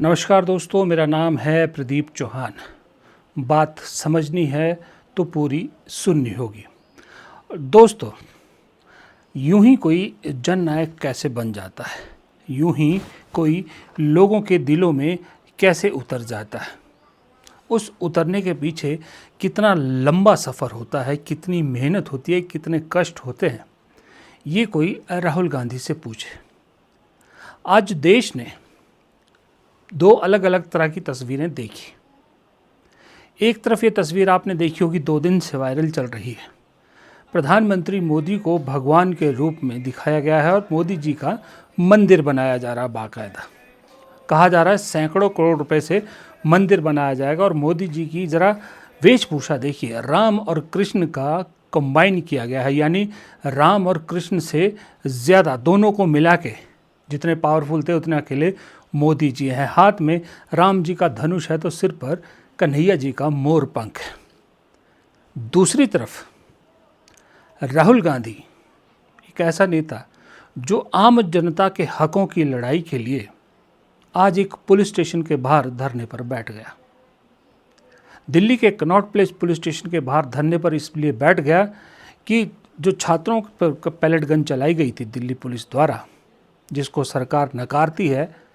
नमस्कार दोस्तों, मेरा नाम है प्रदीप चौहान। बात समझनी है तो पूरी सुननी होगी। दोस्तों, यूं ही कोई जननायक कैसे बन जाता है, यूं ही कोई लोगों के दिलों में कैसे उतर जाता है, उस उतरने के पीछे कितना लंबा सफ़र होता है, कितनी मेहनत होती है, कितने कष्ट होते हैं, ये कोई राहुल गांधी से पूछे। आज देश ने दो अलग अलग तरह की तस्वीरें देखी। एक तरफ ये तस्वीर आपने देखी होगी, 2 दिन से वायरल चल रही है। प्रधानमंत्री मोदी को भगवान के रूप में दिखाया गया है और मोदी जी का मंदिर बनाया जा रहा है। बाकायदा कहा जा रहा है सैकड़ों करोड़ रुपए से मंदिर बनाया जाएगा। और मोदी जी की ज़रा वेशभूषा देखिए, राम और कृष्ण का कंबाइन किया गया है, यानी राम और कृष्ण से ज़्यादा दोनों को मिला के जितने पावरफुल थे उतने अकेले मोदी जी हैं। हाथ में राम जी का धनुष है तो सिर पर कन्हैया जी का मोर पंख है। दूसरी तरफ राहुल गांधी एक ऐसा नेता जो आम जनता के हकों की लड़ाई के लिए आज एक पुलिस स्टेशन के बाहर धरने पर बैठ गया। दिल्ली के कनॉट प्लेस पुलिस स्टेशन के बाहर धरने पर इसलिए बैठ गया कि जो छात्रों पर पैलेट गन चलाई गई थी दिल्ली पुलिस द्वारा, जिसको सरकार नकारती है,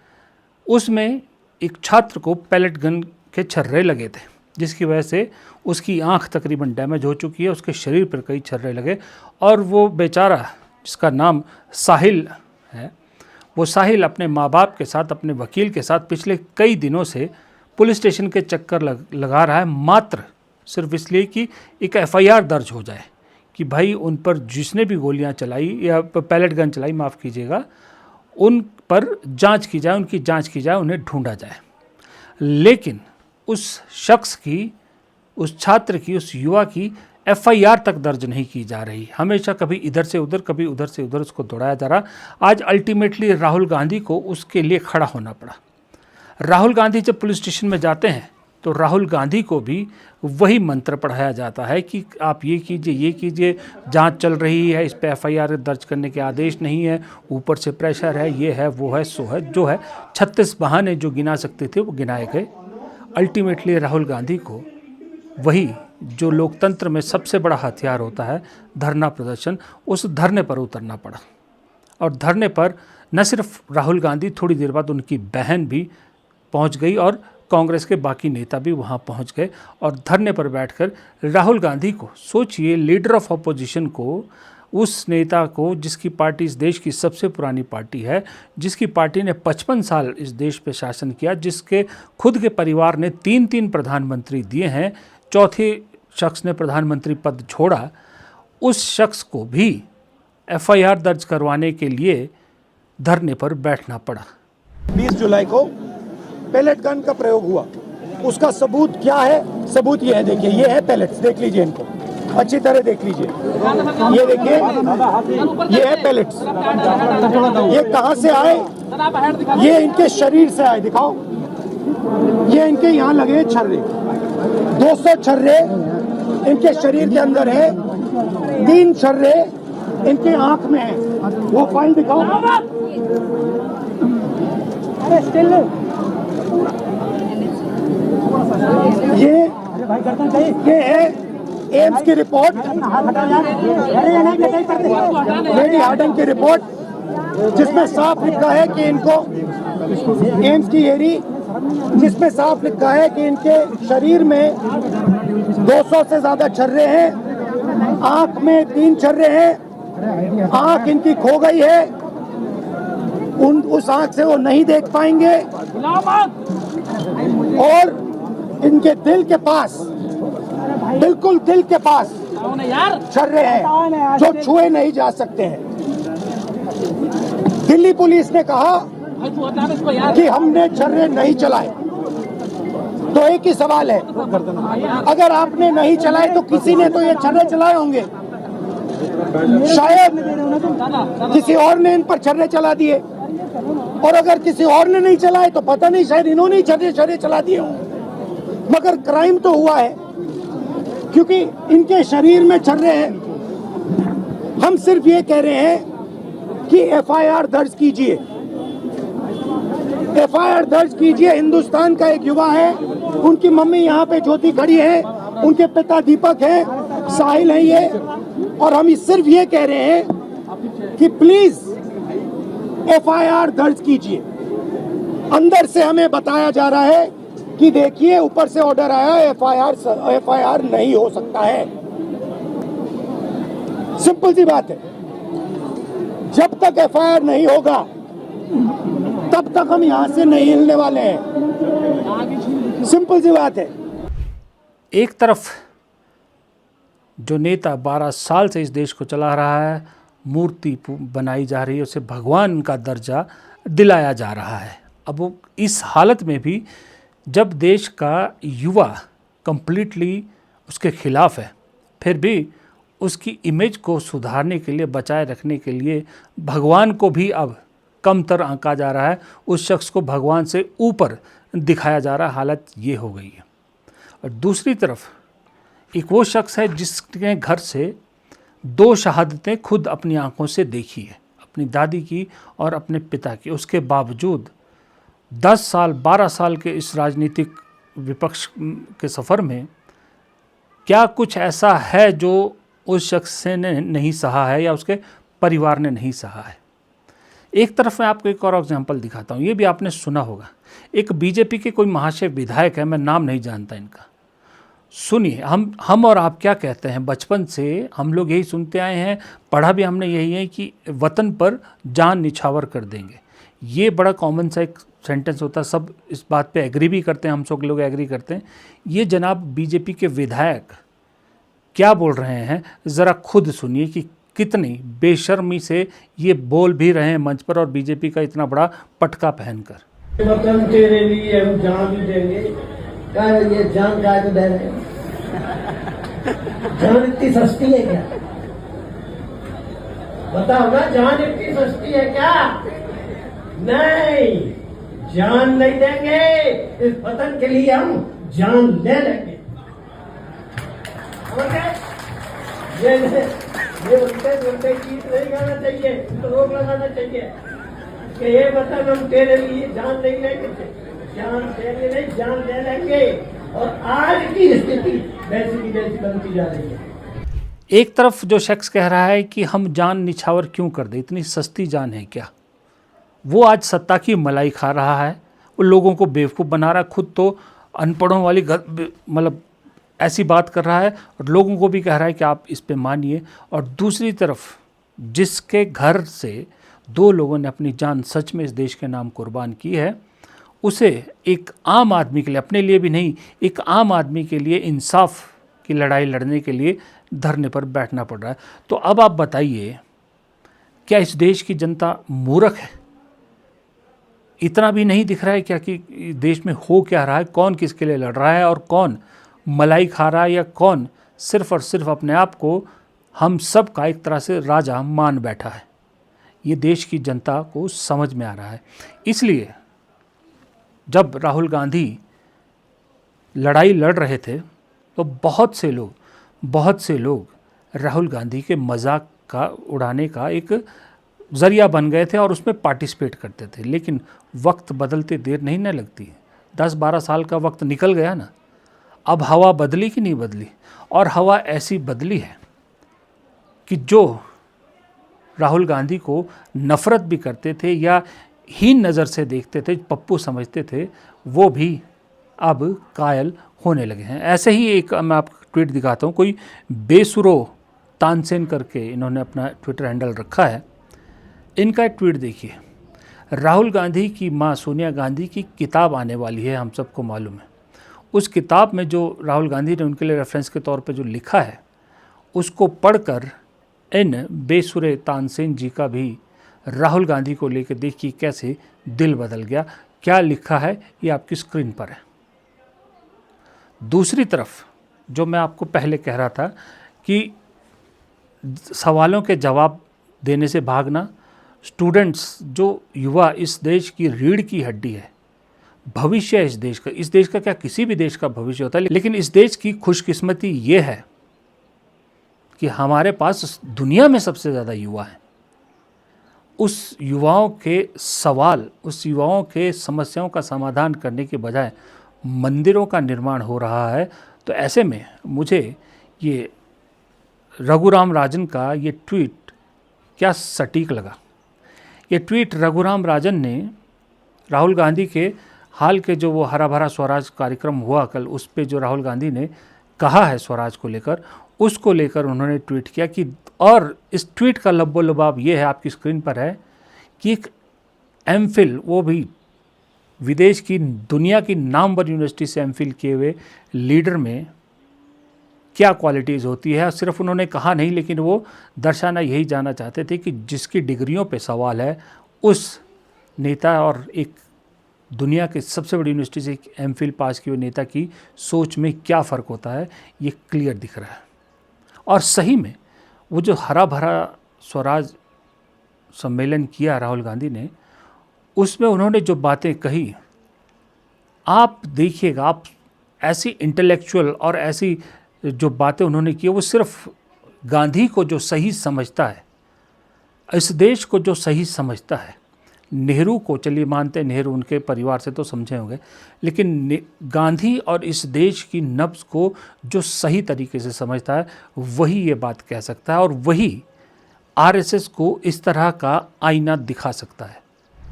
उसमें एक छात्र को पैलेट गन के छर्रे लगे थे, जिसकी वजह से उसकी आंख तकरीबन डैमेज हो चुकी है, उसके शरीर पर कई छर्रे लगे। और वो बेचारा जिसका नाम साहिल है, वो साहिल अपने माँ बाप के साथ, अपने वकील के साथ पिछले कई दिनों से पुलिस स्टेशन के चक्कर लगा रहा है, मात्र सिर्फ इसलिए कि एक FIR दर्ज हो जाए कि भाई उन पर जिसने भी गोलियां चलाई या पैलेट गन चलाई, माफ़ कीजिएगा, उन पर जांच की जाए, उनकी जांच की जाए, उन्हें ढूंढा जाए। लेकिन उस शख्स की, उस छात्र की, उस युवा की FIR तक दर्ज नहीं की जा रही। हमेशा कभी इधर से उधर, कभी उधर से उधर उसको दौड़ाया जा रहा। आज अल्टीमेटली राहुल गांधी को उसके लिए खड़ा होना पड़ा। राहुल गांधी जब पुलिस स्टेशन में जाते हैं तो राहुल गांधी को भी वही मंत्र पढ़ाया जाता है कि आप ये कीजिए, जांच चल रही है, इस पे FIR दर्ज करने के आदेश नहीं है, ऊपर से प्रेशर है, ये है, वो है, सो है, जो है। 36 बहाने जो गिना सकते थे वो गिनाए गए। अल्टीमेटली राहुल गांधी को वही जो लोकतंत्र में सबसे बड़ा हथियार होता है, धरना प्रदर्शन, उस धरने पर उतरना पड़ा। और धरने पर न सिर्फ राहुल गांधी, थोड़ी देर बाद उनकी बहन भी पहुंच गई और कांग्रेस के बाकी नेता भी वहां पहुंच गए। और धरने पर बैठकर राहुल गांधी को, सोचिए, लीडर ऑफ अपोजिशन को, उस नेता को जिसकी पार्टी इस देश की सबसे पुरानी पार्टी है, जिसकी पार्टी ने 55 साल इस देश पे शासन किया, जिसके खुद के परिवार ने 3-3 प्रधानमंत्री दिए हैं, चौथे शख्स ने प्रधानमंत्री पद छोड़ा, उस शख्स को भी FIR दर्ज करवाने के लिए धरने पर बैठना पड़ा। 20 जुलाई को पैलेट गन का प्रयोग हुआ, उसका सबूत क्या है? सबूत ये है, देखिए, ये है पैलेट्स, देख लीजिए, इनको अच्छी तरह देख लीजिए, ये देखिए, ये है पैलेट्स। ये कहाँ से आए? ये इनके शरीर से आए, दिखाओ, ये इनके यहाँ लगे छर्रे, 200 छर्रे इनके शरीर के अंदर है, 3 छर्रे इनके आंख में है। वो फाइल दिखाओ, ये है एम्स की रिपोर्ट, लेडी हार्डन की रिपोर्ट, जिसमें साफ लिखा है कि इनको, एम्स की हेरी, जिसमें साफ लिखा है कि इनके शरीर में 200 से ज्यादा छर्रे हैं, आंख में 3 छर्रे हैं, आंख इनकी खो गई है, उस आंख से वो नहीं देख पाएंगे, और इनके दिल के पास, बिल्कुल दिल के पास छर्रे हैं जो छुए नहीं जा सकते हैं। दिल्ली पुलिस ने कहा कि हमने छर्रे नहीं चलाए। तो एक ही सवाल है, अगर आपने नहीं चलाए तो किसी ने तो ये छर्रे चलाए होंगे, शायद किसी और ने इन पर छर्रे चला दिए, और अगर किसी और ने नहीं चलाए तो पता नहीं, शायद इन्होंने ही छर्रे चला दिए हों। मगर क्राइम तो हुआ है, क्योंकि इनके शरीर में छर्रे हैं। हम सिर्फ ये कह रहे हैं कि FIR दर्ज कीजिए, एफआईआर दर्ज कीजिए। हिंदुस्तान का एक युवा है, उनकी मम्मी यहाँ पे ज्योति खड़ी है, उनके पिता दीपक है, साहिल है ये, और हम सिर्फ ये कह रहे हैं कि प्लीज एफआईआर दर्ज कीजिए। अंदर से हमें बताया जा रहा है कि देखिए ऊपर से ऑर्डर आया, एफआईआर नहीं हो सकता है। सिंपल सी बात है, जब तक एफआईआर नहीं होगा तब तक हम यहां से नहीं हिलने वाले हैं। सिंपल सी बात है। एक तरफ जो नेता 12 साल से इस देश को चला रहा है, मूर्ति बनाई जा रही है, उसे भगवान का दर्जा दिलाया जा रहा है। अब वो इस हालत में भी जब देश का युवा कंप्लीटली उसके खिलाफ है, फिर भी उसकी इमेज को सुधारने के लिए, बचाए रखने के लिए भगवान को भी अब कमतर आंका जा रहा है, उस शख्स को भगवान से ऊपर दिखाया जा रहा है। हालत ये हो गई है। और दूसरी तरफ एक वो शख्स है जिसके घर से 2 शहादतें खुद अपनी आंखों से देखी है, अपनी दादी की और अपने पिता की। उसके बावजूद 10 साल 12 साल के इस राजनीतिक विपक्ष के सफ़र में क्या कुछ ऐसा है जो उस शख्स ने नहीं सहा है या उसके परिवार ने नहीं सहा है। एक तरफ मैं आपको एक और एग्जांपल दिखाता हूँ, ये भी आपने सुना होगा। एक बीजेपी के कोई महाशय विधायक है, मैं नाम नहीं जानता इनका। सुनिए, हम और आप क्या कहते हैं, बचपन से हम लोग यही सुनते आए हैं, पढ़ा भी हमने यही है कि वतन पर जान निछावर कर देंगे। ये बड़ा कॉमन सा एक सेंटेंस होता है, सब इस बात पे एग्री भी करते हैं, हम सब लोग एग्री करते हैं। ये जनाब बीजेपी के विधायक क्या बोल रहे हैं, ज़रा खुद सुनिए कि कितनी बेशर्मी से ये बोल भी रहे हैं मंच पर, और बीजेपी का इतना बड़ा पटका पहनकर। वतन तेरे लिए हम जान भी देंगे। क्या ये जान का दे रहे हैं? जान इतनी सस्ती है क्या? बताओ ना, जान इतनी सस्ती है क्या? नहीं, जान नहीं देंगे। इस वतन के लिए हम जान ले लेंगे। ये उल्टे गीत नहीं गाना चाहिए, तो रोक लगाना चाहिए कि ये वतन हम तेरे लिए जान नहीं लेंगे, जान देंगे नहीं, जान ले लेंगे। और आज की स्थिति वैसी की वैसी बनती जा रही है। एक तरफ जो शख्स कह रहा है कि हम जान निछावर क्यों कर दे, इतनी सस्ती जान है क्या, वो आज सत्ता की मलाई खा रहा है, वो लोगों को बेवकूफ़ बना रहा है, खुद तो अनपढ़ों वाली मतलब ऐसी बात कर रहा है, और लोगों को भी कह रहा है कि आप इस पे मानिए। और दूसरी तरफ जिसके घर से 2 लोगों ने अपनी जान सच में इस देश के नाम कुर्बान की है, उसे एक आम आदमी के लिए, अपने लिए भी नहीं, एक आम आदमी के लिए इंसाफ की लड़ाई लड़ने के लिए धरने पर बैठना पड़ रहा है। तो अब आप बताइए, क्या इस देश की जनता मूर्ख है? इतना भी नहीं दिख रहा है क्या कि देश में हो क्या रहा है, कौन किसके लिए लड़ रहा है और कौन मलाई खा रहा है, या कौन सिर्फ और सिर्फ अपने आप को हम सब का एक तरह से राजा मान बैठा है। ये देश की जनता को समझ में आ रहा है। इसलिए जब राहुल गांधी लड़ाई लड़ रहे थे तो बहुत से लोग राहुल गांधी के मजाक का उड़ाने का एक ज़रिया बन गए थे और उसमें पार्टिसिपेट करते थे। लेकिन वक्त बदलते देर नहीं न लगती। 10-12 साल का वक्त निकल गया ना, अब हवा बदली कि नहीं बदली? और हवा ऐसी बदली है कि जो राहुल गांधी को नफ़रत भी करते थे या हीन नज़र से देखते थे, पप्पू समझते थे, वो भी अब कायल होने लगे हैं। ऐसे ही एक मैं आपको ट्वीट दिखाता हूँ। कोई बेसुरो तानसेन करके इन्होंने अपना ट्विटर हैंडल रखा है। इनका एक ट्वीट देखिए। राहुल गांधी की माँ सोनिया गांधी की किताब आने वाली है, हम सबको मालूम है। उस किताब में जो राहुल गांधी ने उनके लिए रेफरेंस के तौर पे जो लिखा है, उसको पढ़कर इन बेसुरे तानसेन जी का भी राहुल गांधी को लेकर देखिए कैसे दिल बदल गया। क्या लिखा है ये आपकी स्क्रीन पर है। दूसरी तरफ जो मैं आपको पहले कह रहा था कि सवालों के जवाब देने से भागना, स्टूडेंट्स जो युवा इस देश की रीढ़ की हड्डी है, भविष्य है इस देश का क्या किसी भी देश का भविष्य होता है, लेकिन इस देश की खुशकिस्मती ये है कि हमारे पास दुनिया में सबसे ज़्यादा युवा हैं। उस युवाओं के सवाल, उस युवाओं के समस्याओं का समाधान करने के बजाय मंदिरों का निर्माण हो रहा है। तो ऐसे में मुझे ये रघुराम राजन का ये ट्वीट क्या सटीक लगा। ये ट्वीट रघुराम राजन ने राहुल गांधी के हाल के जो वो हरा भरा स्वराज कार्यक्रम हुआ कल, उस पे जो राहुल गांधी ने कहा है स्वराज को लेकर, उसको लेकर उन्होंने ट्वीट किया कि, और इस ट्वीट का लब्बो लबाब ये है, आपकी स्क्रीन पर है, कि एक एमफिल, वो भी विदेश की, दुनिया की नामवर यूनिवर्सिटी से एमफिल किए हुए लीडर में क्या क्वालिटीज़ होती है। सिर्फ उन्होंने कहा नहीं, लेकिन वो दर्शाना यही जाना चाहते थे कि जिसकी डिग्रियों पे सवाल है, उस नेता और एक दुनिया के सबसे बड़ी यूनिवर्सिटी से एक एमफिल पास किए हुए नेता की सोच में क्या फ़र्क होता है, ये क्लियर दिख रहा है। और सही में वो जो हरा भरा स्वराज सम्मेलन किया राहुल गांधी ने, उसमें उन्होंने जो बातें कही, आप देखिएगा, आप ऐसी इंटेलेक्चुअल और ऐसी जो बातें उन्होंने की, वो सिर्फ गांधी को जो सही समझता है, इस देश को जो सही समझता है, नेहरू को चलिए मानते हैं, नेहरू उनके परिवार से तो समझे होंगे, लेकिन गांधी और इस देश की नब्ज़ को जो सही तरीके से समझता है, वही ये बात कह सकता है, और वही आरएसएस को इस तरह का आईना दिखा सकता है।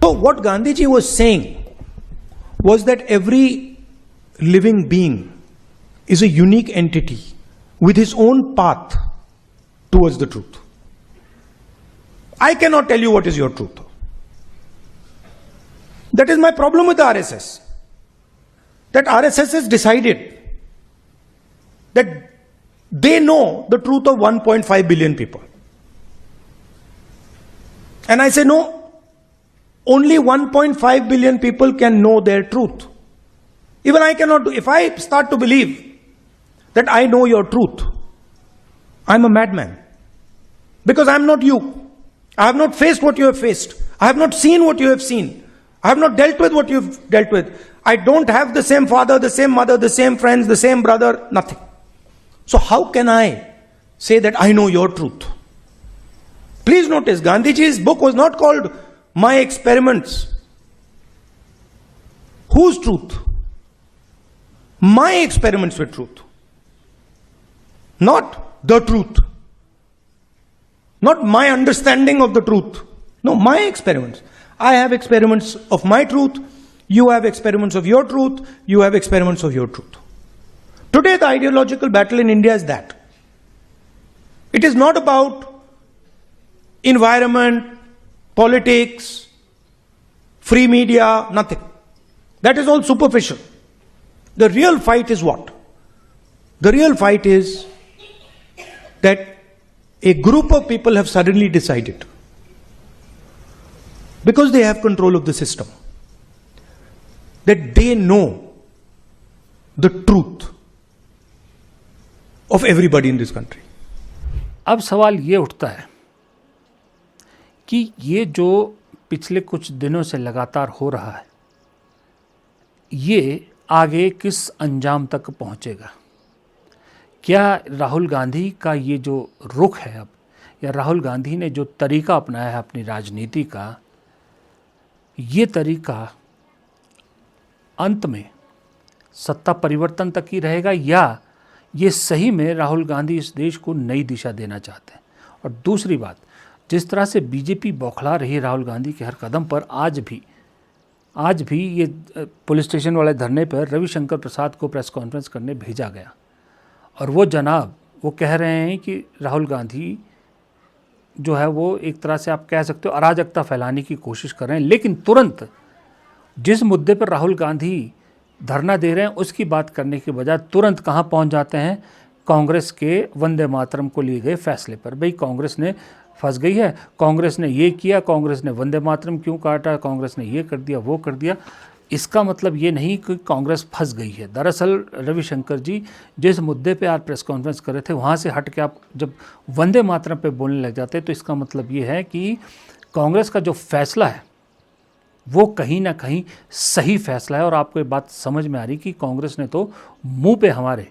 So what Gandhiji was saying was that every living being is a unique entity with his own path towards the truth. I cannot tell you what is your truth. That is my problem with the RSS. That RSS has decided that they know the truth of 1.5 billion people. And I say no. Only 1.5 billion people can know their truth. Even I cannot do. If I start to believe that I know your truth, I'm a madman. Because I'm not you. I have not faced what you have faced. I have not seen what you have seen. I have not dealt with what you've dealt with. I don't have the same father, the same mother, the same friends, the same brother, nothing. So how can I say that I know your truth? Please notice, Gandhiji's book was not called My Experiments. Whose truth? My experiments with truth. Not the truth. Not my understanding of the truth. No, my experiments. I have experiments of my truth. You have experiments of your truth. You have experiments of your truth. Today the ideological battle in India is that. It is not about environment, politics, free media, nothing. That is all superficial. The real fight is what? The real fight is that a group of people have suddenly decided, because they have control of the system, that they know the truth of everybody in this country. अब सवाल ये उठता है कि ये जो पिछले कुछ दिनों से लगातार हो रहा है, ये आगे किस अंजाम तक पहुंचेगा? क्या राहुल गांधी का ये जो रुख है अब, या राहुल गांधी ने जो तरीका अपनाया है अपनी राजनीति का, ये तरीका अंत में सत्ता परिवर्तन तक ही रहेगा, या ये सही में राहुल गांधी इस देश को नई दिशा देना चाहते हैं? और दूसरी बात, जिस तरह से बीजेपी बौखला रही है राहुल गांधी के हर कदम पर, आज भी ये पुलिस स्टेशन वाले धरने पर रविशंकर प्रसाद को प्रेस कॉन्फ्रेंस करने भेजा गया, और वो जनाब वो कह रहे हैं कि राहुल गांधी जो है वो एक तरह से आप कह सकते हो अराजकता फैलाने की कोशिश कर रहे हैं। लेकिन तुरंत जिस मुद्दे पर राहुल गांधी धरना दे रहे हैं उसकी बात करने के बजाय तुरंत कहाँ पहुँच जाते हैं? कांग्रेस के वंदे मातरम को लिए गए फैसले पर। भाई कांग्रेस ने फंस गई है, कांग्रेस ने ये किया, कांग्रेस ने वंदे मातरम क्यों काटा, कांग्रेस ने ये कर दिया वो कर दिया। इसका मतलब ये नहीं कि कांग्रेस फंस गई है। दरअसल रविशंकर जी जिस मुद्दे पे आज प्रेस कॉन्फ्रेंस कर रहे थे, वहाँ से हट के आप जब वंदे मातरम पे बोलने लग जाते तो इसका मतलब ये है कि कांग्रेस का जो फैसला है वो कहीं ना कहीं सही फैसला है। और आपको ये बात समझ में आ रही कि कांग्रेस ने तो हमारे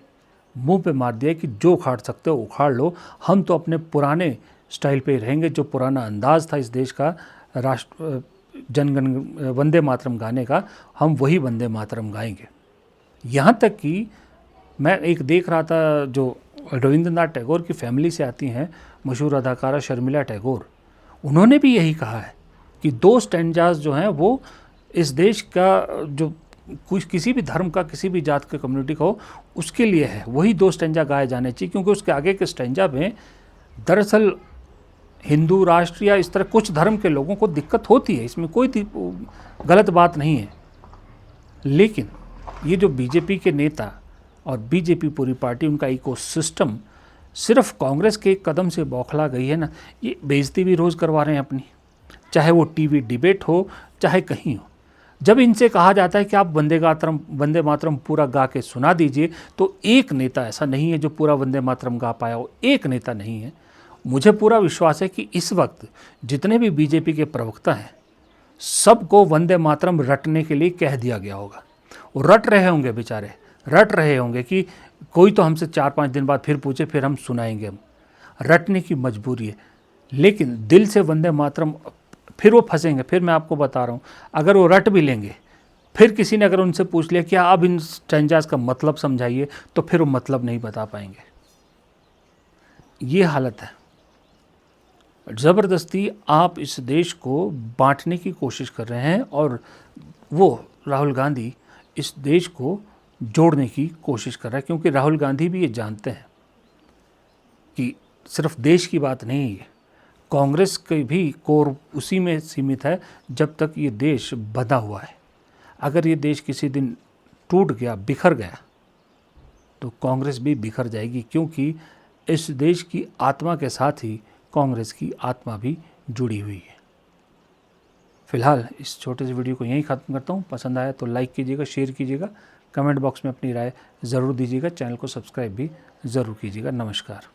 मुंह पे मार दिया कि जो उखाड़ सकते हो उखाड़ लो, हम तो अपने पुराने स्टाइल पे ही रहेंगे, जो पुराना अंदाज़ था इस देश का राष्ट्र जनगण वंदे मातरम गाने का, हम वही वंदे मातरम गाएंगे। यहाँ तक कि मैं एक देख रहा था, जो रविंद्रनाथ टैगोर की फैमिली से आती हैं, मशहूर अदाकारा शर्मिला टैगोर, उन्होंने भी यही कहा है कि 2 स्टैंजाज जो हैं वो इस देश का, जो कुछ किसी भी धर्म का, किसी भी जात का, कम्युनिटी का हो, उसके लिए है, वही 2 स्टैंजा गाए जाने चाहिए, क्योंकि उसके आगे के स्टैंजा में दरअसल हिंदू राष्ट्र या इस तरह कुछ धर्म के लोगों को दिक्कत होती है, इसमें कोई गलत बात नहीं है। लेकिन ये जो बीजेपी के नेता और बीजेपी पूरी पार्टी, उनका इकोसिस्टम सिर्फ कांग्रेस के एक कदम से बौखला गई है ना, ये बेइज्जती भी रोज़ करवा रहे हैं अपनी, चाहे वो टीवी डिबेट हो, चाहे कहीं हो। जब इनसे कहा जाता है कि आप वंदे मातरम पूरा गा के सुना दीजिए, तो एक नेता ऐसा नहीं है जो पूरा वंदे मातरम गा पाया हो, एक नेता नहीं है। मुझे पूरा विश्वास है कि इस वक्त जितने भी बीजेपी के प्रवक्ता हैं, सबको वंदे मातरम रटने के लिए कह दिया गया होगा। वो रट रहे होंगे, बेचारे रट रहे होंगे कि कोई तो हमसे 4-5 दिन बाद फिर पूछे, फिर हम सुनाएंगे। हम रटने की मजबूरी है, लेकिन दिल से वंदे मातरम, फिर वो फंसेंगे। फिर मैं आपको बता रहा हूँ, अगर वो रट भी लेंगे, फिर किसी ने अगर उनसे पूछ लिया कि आप इन स्टैंजाज का मतलब समझाइए, तो फिर वो मतलब नहीं बता पाएंगे। ये हालत है। ज़बरदस्ती आप इस देश को बांटने की कोशिश कर रहे हैं, और वो राहुल गांधी इस देश को जोड़ने की कोशिश कर रहा है, क्योंकि राहुल गांधी भी ये जानते हैं कि सिर्फ देश की बात नहीं है, कांग्रेस के भी कोर उसी में सीमित है जब तक ये देश बंधा हुआ है। अगर ये देश किसी दिन टूट गया, बिखर गया, तो कांग्रेस भी बिखर जाएगी, क्योंकि इस देश की आत्मा के साथ ही कांग्रेस की आत्मा भी जुड़ी हुई है। फिलहाल इस छोटे से वीडियो को यहीं ख़त्म करता हूँ। पसंद आया तो लाइक कीजिएगा, शेयर कीजिएगा, कमेंट बॉक्स में अपनी राय ज़रूर दीजिएगा, चैनल को सब्सक्राइब भी ज़रूर कीजिएगा। नमस्कार।